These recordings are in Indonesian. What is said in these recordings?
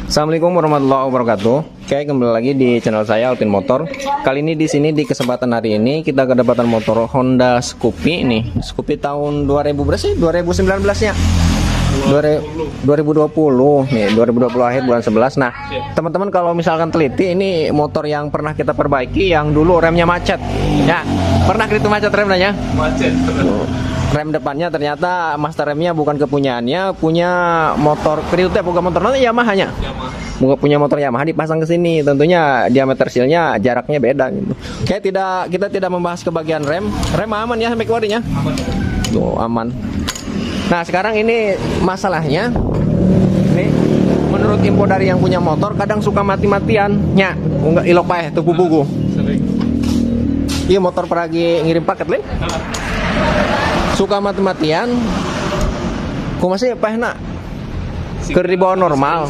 Assalamualaikum warahmatullahi wabarakatuh. Oke, kembali lagi di channel saya Alpin Motor. Kali ini di sini di kesempatan hari ini kita kedapatan motor Honda Scoopy nih. Scoopy tahun 2000 berapa sih? 2019 nya. 2020 nih, 2020 akhir bulan 11. Nah, teman-teman kalau misalkan teliti, ini motor yang pernah kita perbaiki yang dulu remnya macet. Ya, pernah gitu macet remnya? Macet. Rem depannya ternyata master remnya bukan kepunyaannya, punya motor Kriutek, bukan motor nanti Yamaha-nya. Bukan punya motor Yamaha dipasang ke sini. Tentunya diameter sealnya jaraknya beda gitu. Oke, kita tidak membahas ke bagian rem. Rem aman ya sampai keluarnya? Aman. Tuh, aman. Nah, sekarang ini masalahnya nih, menurut info dari yang punya motor kadang suka mati-matian. Nya, enggak ilok paeh tuh buku. Sering. Iya, motor peragi ngirim paket, Lin. Suka mati-matian. Kok masih apa nak? Keur di bawah normal.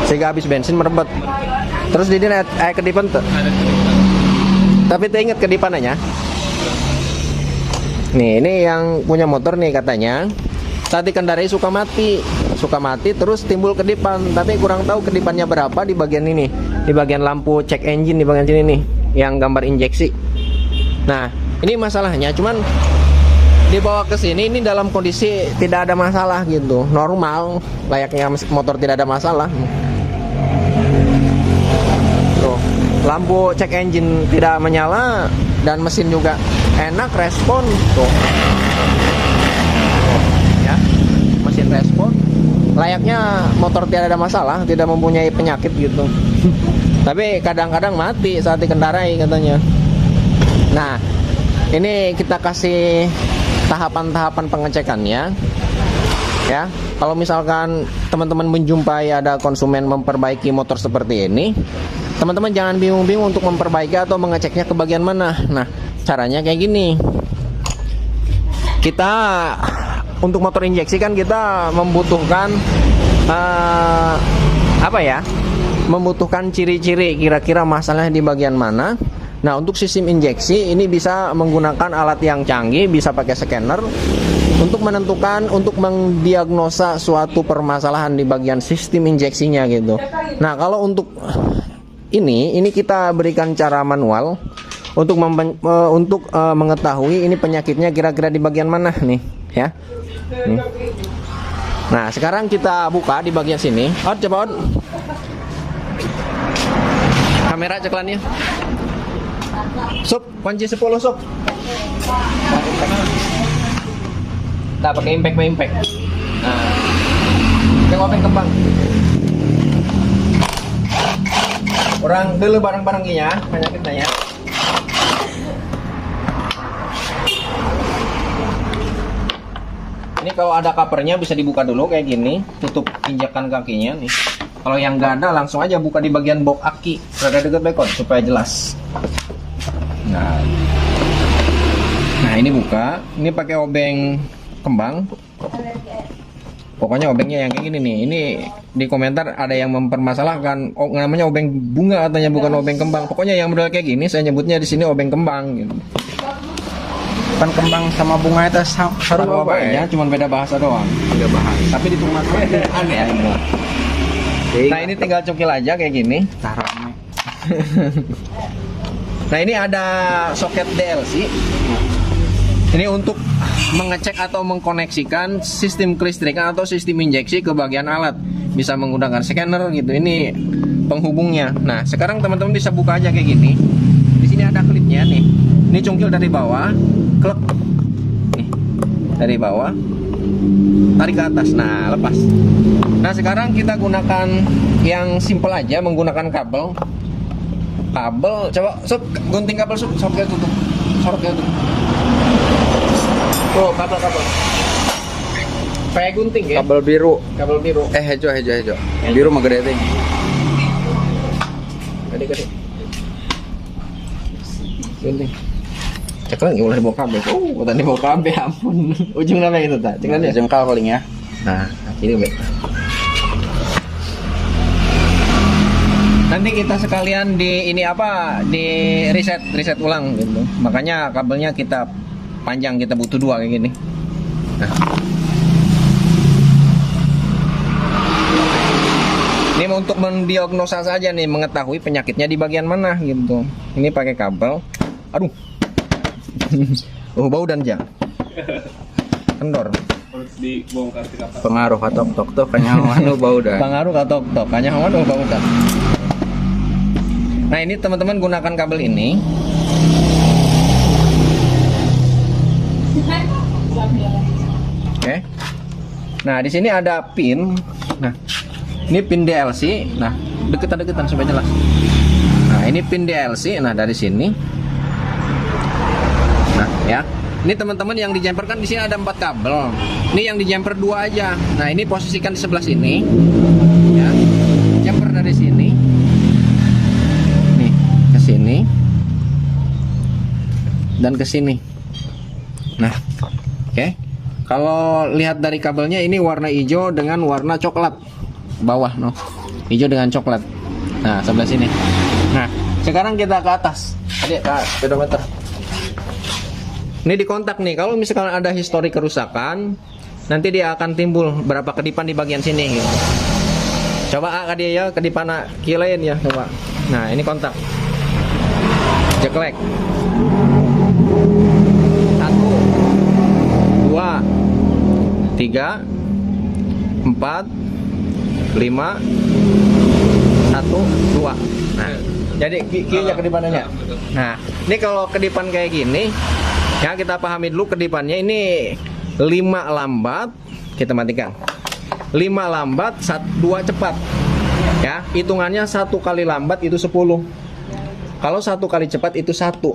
Sehingga habis bensin merebet. Terus di dina kedipan tuh. Tapi teu inget kedipannya. Nih, ini yang punya motor nih katanya saat dikendarai suka mati terus timbul kedipan, tapi kurang tahu kedipannya berapa di bagian ini, di bagian lampu cek engine di bagian sini nih, yang gambar injeksi. Nah, ini masalahnya cuman dibawa ke sini ini dalam kondisi tidak ada masalah gitu, normal, layaknya motor tidak ada masalah. Tuh, lampu cek engine tidak menyala dan mesin juga enak respon tuh. Ya, mesin respon layaknya motor tidak ada masalah, tidak mempunyai penyakit gitu. Tapi kadang-kadang mati saat dikendarai katanya. Nah, ini kita kasih tahapan-tahapan pengecekannya ya. Kalau misalkan teman-teman menjumpai ada konsumen memperbaiki motor seperti ini, teman-teman jangan bingung-bingung untuk memperbaiki atau mengeceknya ke bagian mana. Nah, caranya kayak gini. Kita untuk motor injeksi kan kita membutuhkan apa ya? Membutuhkan ciri-ciri kira-kira masalahnya di bagian mana. Nah, untuk sistem injeksi ini bisa menggunakan alat yang canggih, bisa pakai scanner untuk menentukan, untuk mendiagnosa suatu permasalahan di bagian sistem injeksinya gitu. Nah, kalau untuk ini kita berikan cara manual untuk mengetahui ini penyakitnya kira-kira di bagian mana nih, ya. Nih. Nah, sekarang kita buka di bagian sini. Coba kamera ceklannya. Sob, kunci 10 sob. Nah, pakai impact. Nah, yang openg kembang. Orang dulu barang-barang gini ya, penyakitnya ya. Ini kalau ada covernya bisa dibuka dulu kayak gini, tutup injakan kakinya nih. Kalau yang nggak ada langsung aja buka di bagian box aki, rada deket bekon supaya jelas. Nah, ini buka, ini pakai obeng kembang. Pokoknya obengnya yang kayak gini nih. Ini di komentar ada yang mempermasalahkan, namanya obeng bunga katanya, bukan obeng kembang. Pokoknya yang model kayak gini saya nyebutnya di sini obeng kembang gitu. Kan kembang sama bunga itu Sama apa ya? Cuman beda bahasa doang. Beda bahasa. Tapi di rumah gue aneh. Nah, ini tinggal cokil aja kayak gini. Caranya. Nah, ini ada soket DLC. Ini untuk mengecek atau mengkoneksikan sistem kelistrikan atau sistem injeksi ke bagian alat. Bisa menggunakan scanner gitu. Ini penghubungnya. Nah, sekarang teman-teman bisa buka aja kayak gini. Di sini ada klipnya nih. Ini cungkil dari bawah, klek. Nih, dari bawah. Tarik ke atas. Nah, lepas. Nah, sekarang kita gunakan yang simple aja, menggunakan kabel. Coba sob, gunting kabel sob, sorot kayak tutup. Tuh, kabel kayak gunting ya. Kabel biru. Hejo. Biru mah gede teh. Gede. Gunting. Cek lagi mulai bawa kabel. Tadi bawa kabel, ampun. Ujungnya apa itu tak? Cek lihat. Jengkal paling ya. Nah, ini be. Nanti kita sekalian di reset ulang gitu. Makanya kabelnya kita panjang, kita butuh 2 kayak gini. Nah, Ini untuk mendiagnosa saja nih, mengetahui penyakitnya di bagian mana gitu. Ini pakai kabel. Aduh. Oh, bau dan jang. Kendor. Harus dibongkar ke kapal. Pengaruh atau tok kanya anu bau dah. Pengaruh atau tok hanya bau dah. Nah, ini teman-teman gunakan kabel ini. Oke. Nah, di sini ada pin. Nah, ini pin DLC. Nah, deketan supaya jelas. Nah, ini pin DLC. Nah, dari sini. Nah, ya. Ini teman-teman yang di jumper kan di sini ada 4 kabel. Ini yang di jumper 2 aja. Nah, ini posisikan di sebelah sini. Ya. Jumper dari sini. Nih, ke sini. Dan ke sini. Nah, oke. Kalau lihat dari kabelnya ini warna hijau dengan warna coklat. Bawah, no. Hijau dengan coklat. Nah, sebelah sini. Nah, sekarang kita ke atas. Adik, ke speedometer. Ini dikontak nih, kalau misalkan ada histori kerusakan, nanti dia akan timbul berapa kedipan di bagian sini gitu. Coba dia ya, kedipan kilain ya, coba. Nah, ini kontak. Jeklek. 1 2 3 4 5 1 2. Nah, jadi kirinya kedipannya. Nah, ini kalau kedipan kayak gini, ya kita pahami dulu kedipannya ini 5 lambat, kita matikan. 5 lambat, 2 cepat. Ya, hitungannya 1 kali lambat itu 10. Kalau 1 kali cepat itu 1.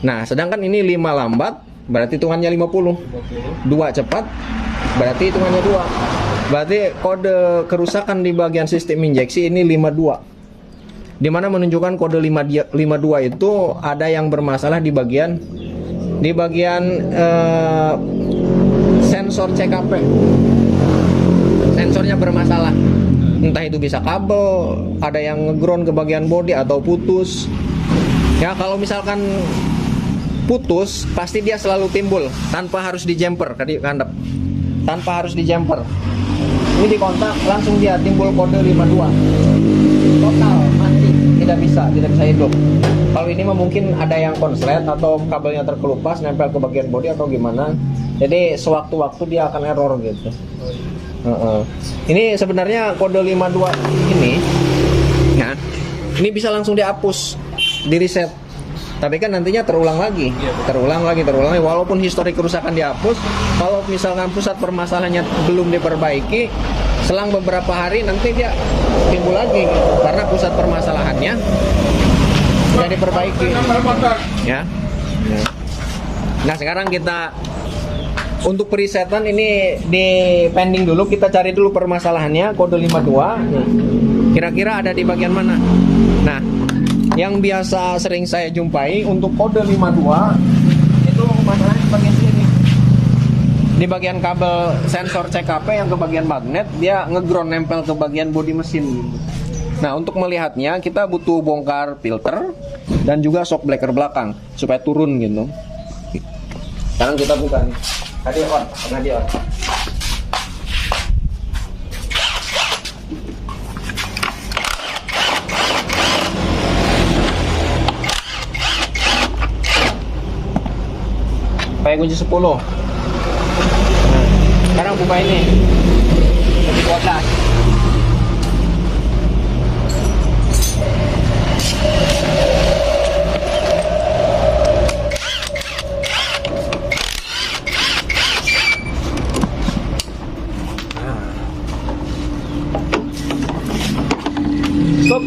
Nah, sedangkan ini 5 lambat berarti hitungannya 50. 2 cepat berarti hitungannya 2. Berarti kode kerusakan di bagian sistem injeksi ini 52. Dimana menunjukkan kode 52 itu ada yang bermasalah di bagian sensor CKP. Sensornya bermasalah. Entah itu bisa kabel, ada yang ngeground ke bagian bodi atau putus. Ya, kalau misalkan putus, pasti dia selalu timbul tanpa harus di jumper, kandep. Tanpa harus di jumper. Ini dikontak langsung dia timbul kode 52. Total mati, tidak bisa hidup. Kalau ini mah mungkin ada yang konslet atau kabelnya terkelupas nempel ke bagian bodi atau gimana. Jadi sewaktu-waktu dia akan error gitu. Ini sebenarnya kode 52 ini, ya, ini bisa langsung dihapus, di reset. Tapi kan nantinya terulang lagi. Walaupun histori kerusakan dihapus, kalau misalkan pusat permasalahannya belum diperbaiki, selang beberapa hari nanti dia timbul lagi gitu. Karena pusat permasalahannya sudah diperbaiki. Ya. Nah, sekarang kita untuk perisetan ini di pending dulu, kita cari dulu permasalahannya kode 52. Nah, kira-kira ada di bagian mana? Nah, yang biasa sering saya jumpai untuk kode 52 itu masalahnya di bagian sini. Di bagian kabel sensor CKP yang ke bagian magnet, dia ngeground nempel ke bagian bodi mesin gitu. Nah, untuk melihatnya kita butuh bongkar filter dan juga shock breaker belakang supaya turun gitu. Sekarang kita buka nih. Tadi on, tengah on. Pakai kunci 10. Nah, sekarang buka ini. Kunci 12. Stop.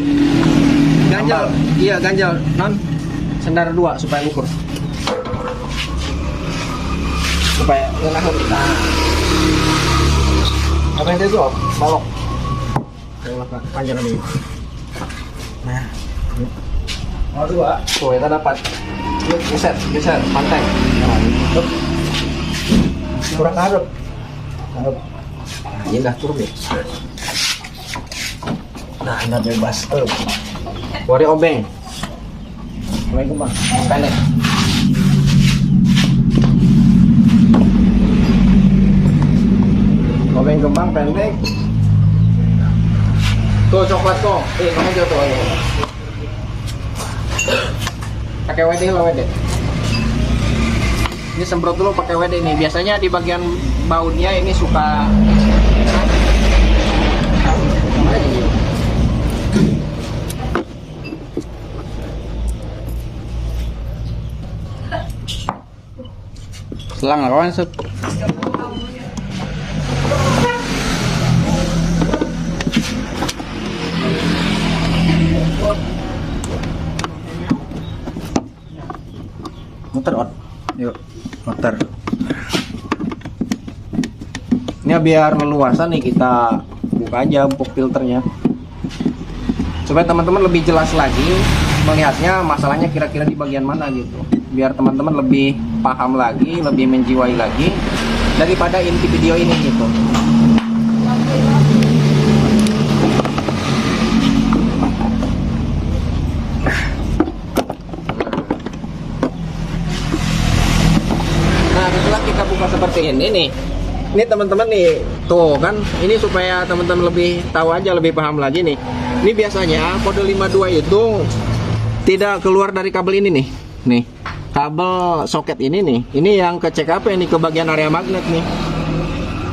Ganjal. Iya, ganjal. Non. Sendara 2 supaya ukur. Supaya langsung kita. Apa yang itu? Balok. Panjang ini. Nah. Oh, 2. Tuh, kita dapat. Geser, pantai. Stop. Kurang harap. Nah, ini udah turun deh. Nah, anda bebas. Wari obeng. Mulai kembang. Pendek. Obeng kembang pendek. Tuh coklat kok. Kamu aja tuh. Pakai WD lah WD. Ini semprot dulu pakai WD nih. Biasanya di bagian bautnya ini suka Selang kawan sep. Muter on. Yuk, muter. ini biar leluasa nih kita buka aja empuk filternya supaya teman-teman lebih jelas lagi melihatnya masalahnya kira-kira di bagian mana gitu, biar teman-teman lebih paham lagi, lebih menjiwai lagi daripada inti video ini gitu. Nah setelah kita buka seperti ini nih, ini teman-teman nih tuh kan, ini supaya teman-teman lebih tahu aja, lebih paham lagi nih. Ini biasanya kode 52 itu tidak keluar dari kabel ini nih kabel soket ini nih, ini yang ke CKP nih, ke bagian area magnet nih.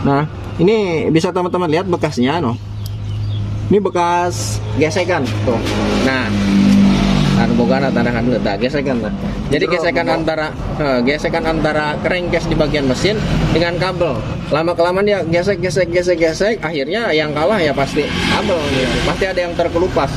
Nah ini bisa teman-teman lihat bekasnya no, ini bekas gesekan tuh. Nah bukan tandakan letak gesekan lah. Jadi gesekan antara crankcase di bagian mesin dengan kabel. Lama kelamaan dia gesek, akhirnya yang kalah ya pasti kabel gitu. Pasti ada yang terkelupas.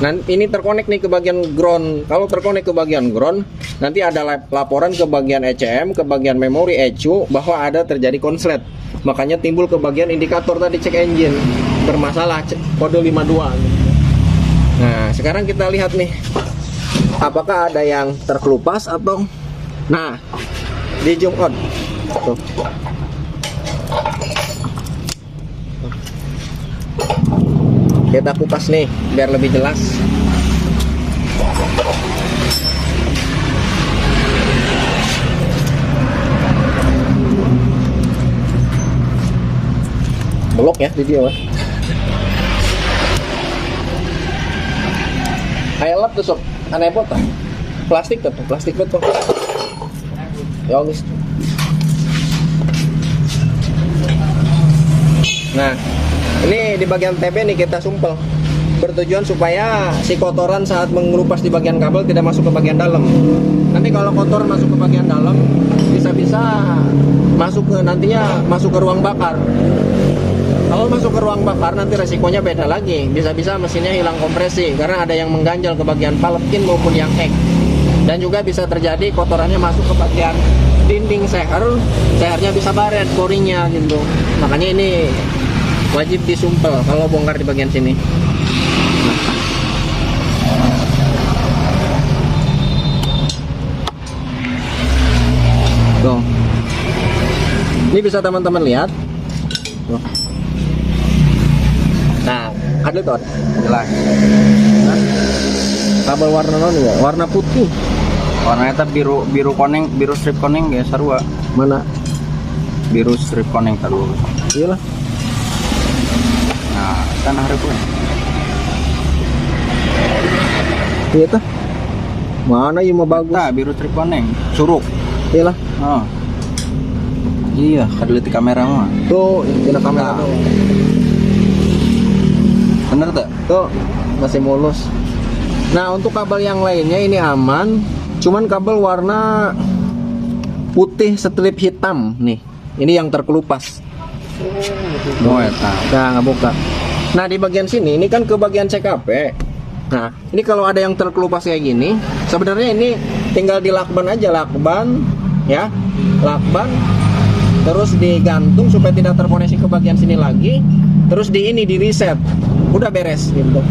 Nah, ini terkonek nih ke bagian ground. Kalau terkonek ke bagian ground, nanti ada laporan ke bagian ECM, ke bagian memori ECU bahwa ada terjadi konslet. Makanya timbul ke bagian indikator tadi cek engine bermasalah, kode 52. Nah, sekarang kita lihat nih, apakah ada yang terkelupas atau, nah, di zoom out. Tuh. Kita kupas nih, biar lebih jelas. Blok ya video. Kayak tuh sob, aneh pot plastik tuh, plastik betul. Ya guys. Nah, ini di bagian TP nih kita sumpel, bertujuan supaya si kotoran saat mengelupas di bagian kabel tidak masuk ke bagian dalam. Nanti kalau kotoran masuk ke bagian dalam, bisa-bisa masuk ke nantinya masuk ke ruang bakar. Kalau masuk ke ruang bakar nanti resikonya beda lagi, bisa-bisa mesinnya hilang kompresi karena ada yang mengganjal ke bagian valve in maupun yang ek. Dan juga bisa terjadi kotorannya masuk ke bagian dinding sehernya bisa baret, coringnya gitu. Makanya ini wajib disumpel kalau bongkar di bagian sini. Tuh. Ini bisa teman-teman lihat. Tuh. Nah, ada tuh jelas. Nah, kabel warna non ya, warna putih. Warnanya biru koneng, biru strip koneng ya sarua. Mana? Biru strip koneng taruh. Iyalah. Nah, tanah repun. Iya tuh. Mana yang mau bagus? Nah, biru strip koneng, suruk. Iyalah. Oh. Iya, kadang di kamera mah. Tuh, ini kamera tuh. Bener tak? Tuh, masih mulus. Nah, untuk kabel yang lainnya ini aman. Cuman kabel warna putih strip hitam nih. Ini yang terkelupas. Oh, eta. Nah, nggak buka. Nah, di bagian sini ini kan ke bagian CKP. Nah, ini kalau ada yang terkelupas kayak gini, sebenarnya ini tinggal dilakban aja, lakban ya. Lakban terus digantung supaya tidak terkoneksi ke bagian sini lagi. Terus di reset. Udah beres gitu.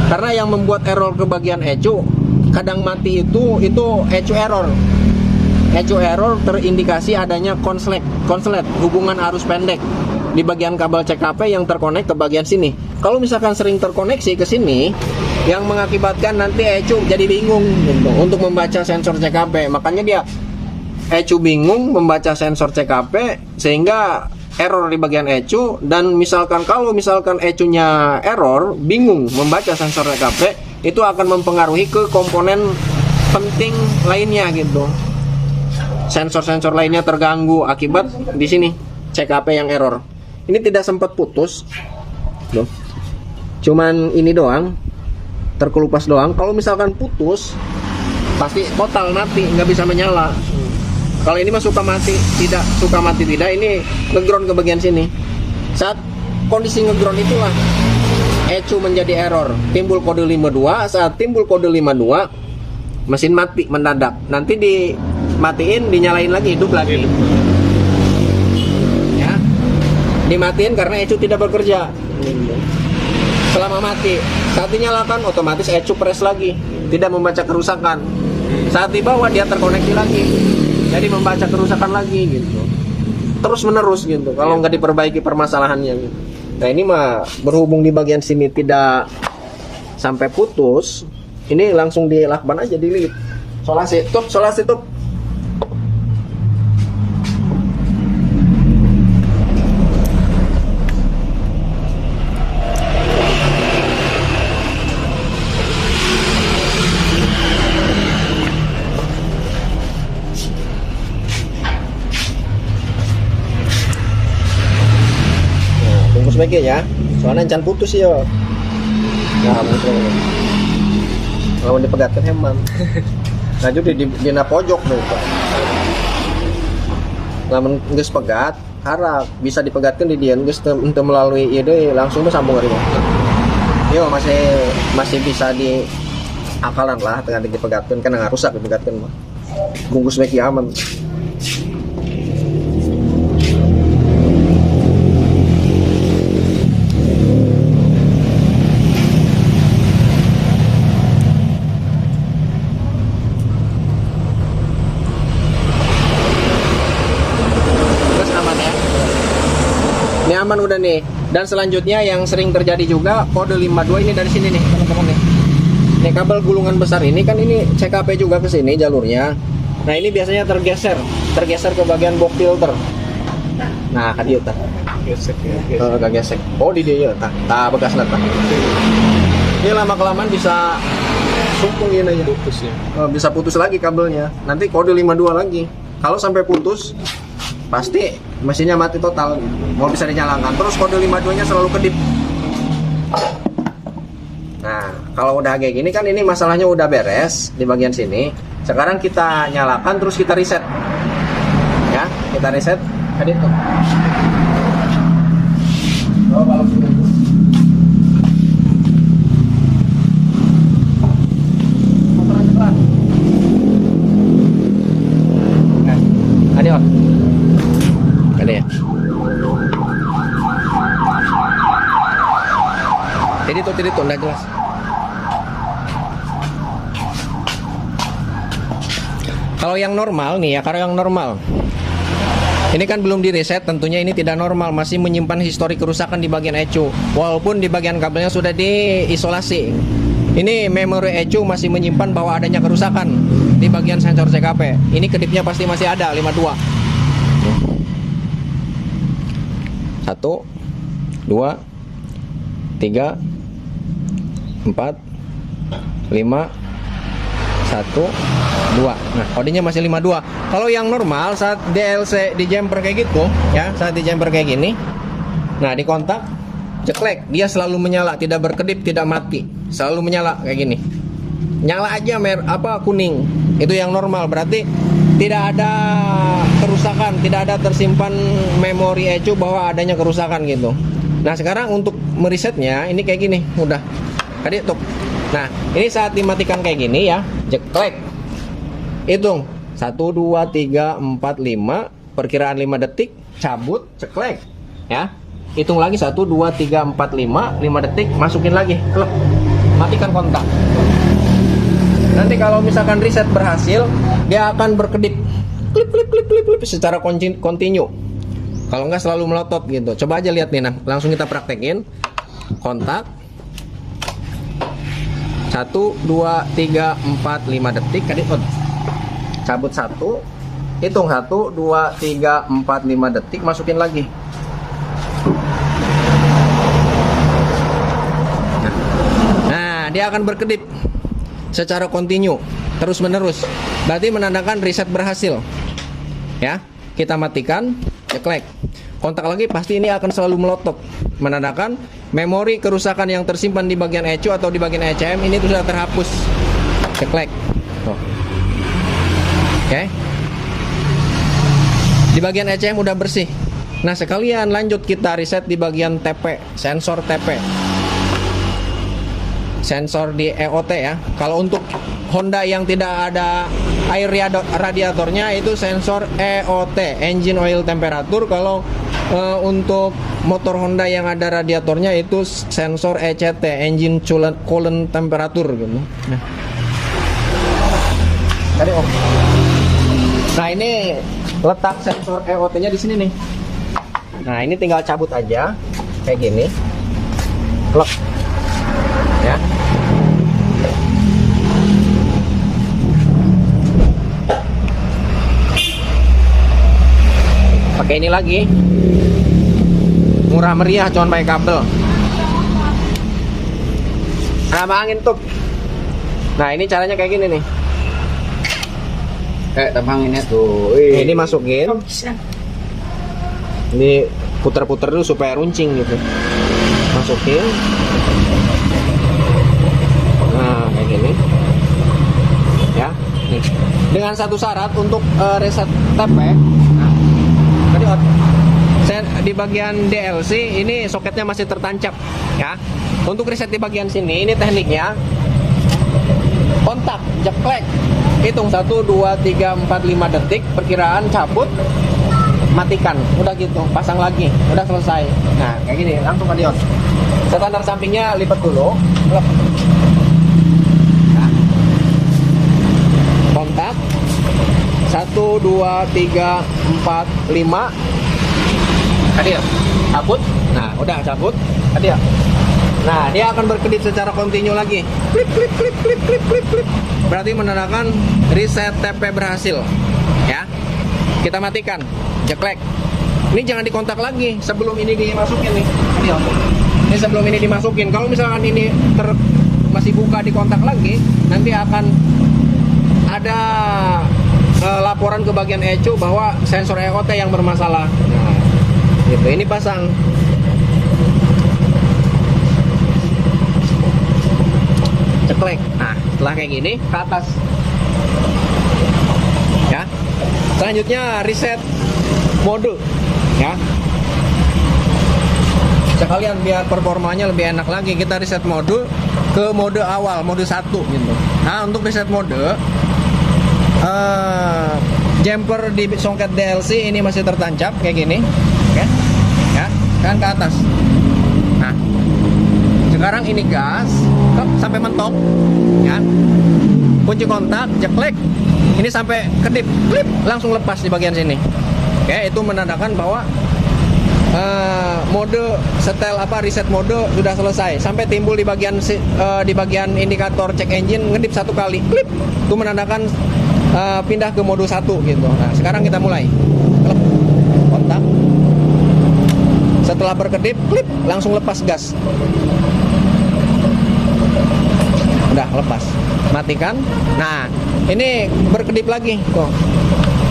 Karena yang membuat error ke bagian ECU kadang mati itu ECU error. ECU error terindikasi adanya konslet hubungan arus pendek di bagian kabel CKP yang terkonek ke bagian sini. Kalau misalkan sering terkoneksi ke sini, yang mengakibatkan nanti ECU jadi bingung gitu, untuk membaca sensor CKP. Makanya dia ECU bingung membaca sensor CKP sehingga error di bagian ECU, dan kalau misalkan ECU-nya error, bingung membaca sensor CKP, itu akan mempengaruhi ke komponen penting lainnya gitu. Sensor-sensor lainnya terganggu akibat di sini CKP yang error. Ini tidak sempat putus, loh. Cuman ini doang, terkelupas doang. Kalau misalkan putus, pasti total mati, nggak bisa menyala. Kalau ini mah suka mati tidak, ini ngeground ke bagian sini. Saat kondisi ngeground itulah ECU menjadi error, timbul kode 52. Saat timbul kode 52, mesin mati mendadak. Nanti dimatiin, dinyalain lagi, hidup lagi. Ya, dimatiin karena ECU tidak bekerja. Selama mati, saat dinyalakan otomatis ECU press lagi, tidak membaca kerusakan. Saat dibawa dia terkoneksi lagi, jadi membaca kerusakan lagi gitu, terus menerus gitu kalau nggak diperbaiki permasalahannya gitu. Nah ini mah berhubung di bagian sini tidak sampai putus, ini langsung dilakban aja, delete. Solasi tuh. Bungkus baik ya, soalnya encan putus ya. Nah, bungkus. Kalau dipegatkan heman. Nah, jadi di pojok deh itu. Lamun geus pegat, harap bisa dipegatkan di dia geus untuk melalui ide langsung sambung hari. Yo masih bisa di akalan lah dengan dipegatkan kan nggak rusak dipegatkan mah. Bungkus baik aman. Ini aman udah nih. Dan selanjutnya yang sering terjadi juga kode 52 ini dari sini nih teman-teman nih. Ini kabel gulungan besar ini kan ini CKP juga ke sini jalurnya. Nah ini biasanya tergeser ke bagian box filter. Nah kan dia tah. Gesek. Oh di dia tah. Tah bekas tah. Ini lama kelamaan bisa sumpung ini aja putus ya. Bisa putus lagi kabelnya. Nanti kode 52 lagi. Kalau sampai putus pasti mesinnya mati total, mau bisa dinyalakan. Terus kode 52 nya selalu kedip. Nah kalau udah kayak gini kan ini masalahnya udah beres di bagian sini. Sekarang kita nyalakan terus kita reset ya, kita reset kedip tuh. Nah, ada ya. Jadi tuh enggak jelas. Kalau yang normal nih ya, kalau yang normal ini kan belum di reset, tentunya ini tidak normal, masih menyimpan histori kerusakan di bagian ECU. Walaupun di bagian kabelnya sudah diisolasi, ini memori ECU masih menyimpan bahwa adanya kerusakan di bagian sensor CKP. Ini kedipnya pasti masih ada 52. 1 2 3 4 5 1 2. Nah, kodenya masih 52. Kalau yang normal saat DLC di jumper kayak gitu ya, saat di jumper kayak gini, nah di kontak ceklek, dia selalu menyala, tidak berkedip, tidak mati, selalu menyala kayak gini. Nyala aja kuning. Itu yang normal, berarti tidak ada kerusakan, tidak ada tersimpan memori ECU bahwa adanya kerusakan gitu. Nah sekarang untuk meresetnya ini kayak gini, udah tadi tuh. Nah ini saat dimatikan kayak gini ya, jeklek, hitung 1 2 3 4 5, perkiraan 5 detik, cabut, ceklek ya, hitung lagi 1 2 3 4 5 detik, masukin lagi, klep, matikan kontak. Nanti kalau misalkan reset berhasil, dia akan berkedip klip secara kontinu. Kalau nggak selalu melotot gitu. Coba aja lihat nih, nah langsung kita praktekin. Kontak 1 2 3 4 5 detik, kadit cabut 1, hitung 1 2 3 4 5 detik, masukin lagi, dia akan berkedip secara kontinu, terus menerus. Berarti menandakan reset berhasil. Ya, kita matikan, ceklek. Kontak lagi, pasti ini akan selalu melotot, menandakan memori kerusakan yang tersimpan di bagian ECU atau di bagian ECM ini sudah terhapus. Ceklek. Tuh. Oke. Di bagian ECM udah bersih. Nah, sekalian lanjut kita reset di bagian TP, sensor TP. Sensor di EOT ya. Kalau untuk Honda yang tidak ada air radiatornya itu sensor EOT, engine oil temperature. Kalau untuk motor Honda yang ada radiatornya itu sensor ECT, engine coolant temperature gitu. Nah. Tadi om. Nah, ini letak sensor EOT-nya di sini nih. Nah, ini tinggal cabut aja kayak gini. Klek. Ya. Pakai ini lagi. Murah meriah, cuman pakai kabel. Nah, angin tuh. Nah, ini caranya kayak gini nih. Anginnya tuh. Ini masukin. Ini puter-puter dulu supaya runcing gitu. Masukin. Nah, kayak gini. Ya. Nih. Dengan satu syarat untuk reset TP. Nah, tadi di bagian DLC ini soketnya masih tertancap ya. Untuk reset di bagian sini ini tekniknya kontak, jeklek, hitung 1, 2, 3, 4, 5 detik, perkiraan cabut, matikan, udah gitu, pasang lagi, udah selesai. Nah, kayak gini, langsung adios. Standar sampingnya lipat dulu. Nah. Kontak 1, 2, 3, 4, 5. Adios. Cabut. Nah, udah cabut. Adios. Nah, dia akan berkedip secara kontinu lagi. Klip, klip, klip, klip, klip, klip, klip. Berarti menandakan reset TP berhasil. Ya. Kita matikan. Jeklek. Ini jangan dikontak lagi sebelum ini dimasukin nih. Ini sebelum ini dimasukin. Kalau misalkan ini masih buka dikontak lagi, nanti akan ada laporan ke bagian ECU bahwa sensor EOT yang bermasalah. Nah, gitu. Ini pasang. Ceklek. Nah, setelah kayak gini ke atas. Ya. Selanjutnya reset mode. Ya. Sekalian biar performanya lebih enak lagi, kita reset mode ke mode awal, mode 1 gitu. Nah, untuk reset mode jumper di songket DLC ini masih tertancap kayak gini. Oke. Ya, kan ke atas. Nah, sekarang ini gas sampai mentok ya. Kunci kontak, jeklek. Ini sampai kedip, klip, langsung lepas di bagian sini. Oke, itu menandakan bahwa mode setel reset mode sudah selesai. Sampai timbul di bagian indikator cek engine ngedip satu kali, klip. Itu menandakan pindah ke mode 1 gitu. Nah, sekarang kita mulai. Klep. Kontak. Setelah berkedip, klip, langsung lepas gas. Udah lepas. Matikan. Nah, ini berkedip lagi. Tuh.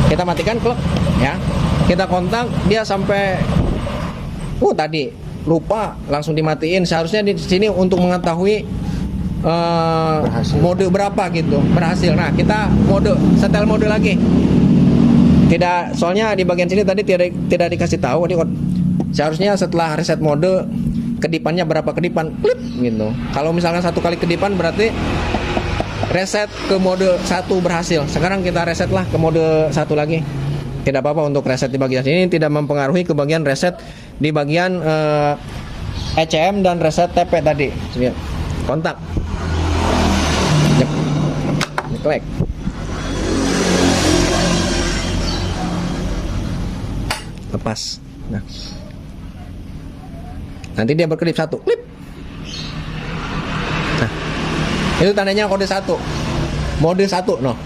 Kita matikan, klep, ya. Kita kontak, dia sampai tadi lupa langsung dimatiin. Seharusnya di sini untuk mengetahui mode berapa gitu berhasil. Nah, kita setel mode lagi. Tidak, soalnya di bagian sini tadi tidak dikasih tahu. Seharusnya setelah reset mode kedipannya berapa kedipan, klip gitu. Kalau misalkan satu kali kedipan berarti reset ke mode 1 berhasil. Sekarang kita reset lah ke mode 1 lagi. Tidak apa-apa untuk reset di bagian sini, tidak mempengaruhi ke bagian reset di bagian ECM dan reset TP tadi. Kontak. Klik. Lepas. Nah. Nanti dia berkedip 1. Klip. Nah. Itu tandanya kode 1. Mode 1, no.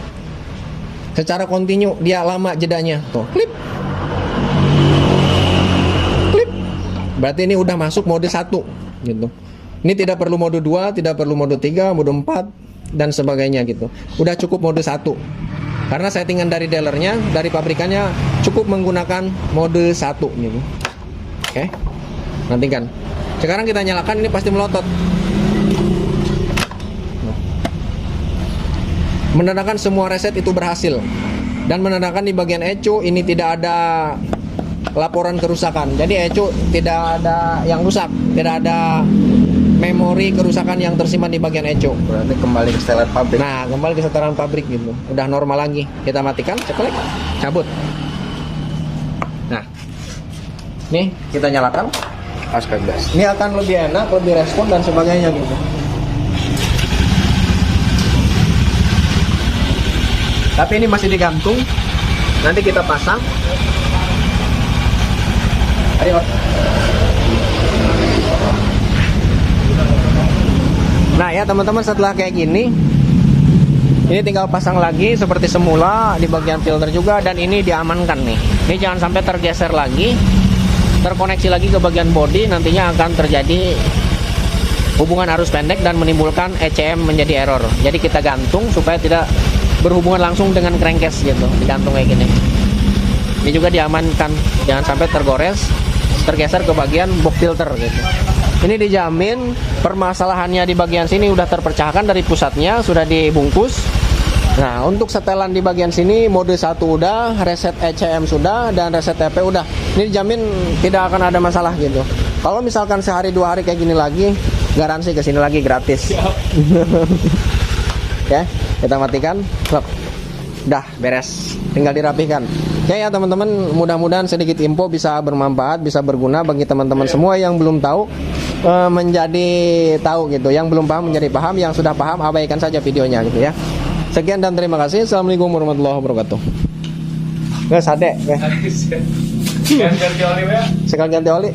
Secara kontinu dia lama jedanya. Tuh, klip. Klip. Berarti ini udah masuk mode 1 gitu. Ini tidak perlu mode 2, tidak perlu mode 3, mode 4 dan sebagainya gitu. Udah cukup mode 1. Karena settingan dari dealernya, dari pabrikannya cukup menggunakan mode 1 gitu. Oke. Nantikan. Sekarang kita nyalakan, ini pasti melotot. Menandakan semua reset itu berhasil. Dan menandakan di bagian ECU ini tidak ada laporan kerusakan. Jadi ECU tidak ada yang rusak, tidak ada memori kerusakan yang tersimpan di bagian ECU. Berarti kembali ke setelan pabrik. Nah, kembali ke setelan pabrik gitu. Udah normal lagi. Kita matikan, ceklek, cabut. Nah, nih kita nyalakan. Pasca gas. Ini akan lebih enak, lebih respon dan sebagainya gitu. Tapi ini masih digantung. Nanti kita pasang. Ayo. Nah ya teman-teman, setelah kayak gini, ini tinggal pasang lagi seperti semula di bagian filter juga, dan ini diamankan nih. Ini jangan sampai tergeser lagi, terkoneksi lagi ke bagian bodi, nantinya akan terjadi hubungan arus pendek dan menimbulkan ECM menjadi error. Jadi kita gantung supaya tidak berhubungan langsung dengan crankcase gitu, digantung kayak gini. Ini juga diamankan, jangan sampai tergeser ke bagian box filter gitu. Ini dijamin permasalahannya di bagian sini udah terpecahkan dari pusatnya, sudah dibungkus. Nah, untuk setelan di bagian sini mode 1 udah, reset ECM sudah, dan reset TP udah. Ini dijamin tidak akan ada masalah gitu. Kalau misalkan sehari 2 hari kayak gini lagi, garansi ke sini lagi gratis. Ya, kita matikan. Stop. Udah beres, tinggal dirapihkan. Oke ya teman-teman, mudah-mudahan sedikit info bisa bermanfaat, bisa berguna bagi teman-teman semua yang belum tahu menjadi tahu gitu, yang belum paham menjadi paham, yang sudah paham abaikan saja videonya gitu ya. Sekian dan terima kasih. Assalamualaikum warahmatullahi wabarakatuh. Nggak sade, Ganti oli ya. sekali ganti oli.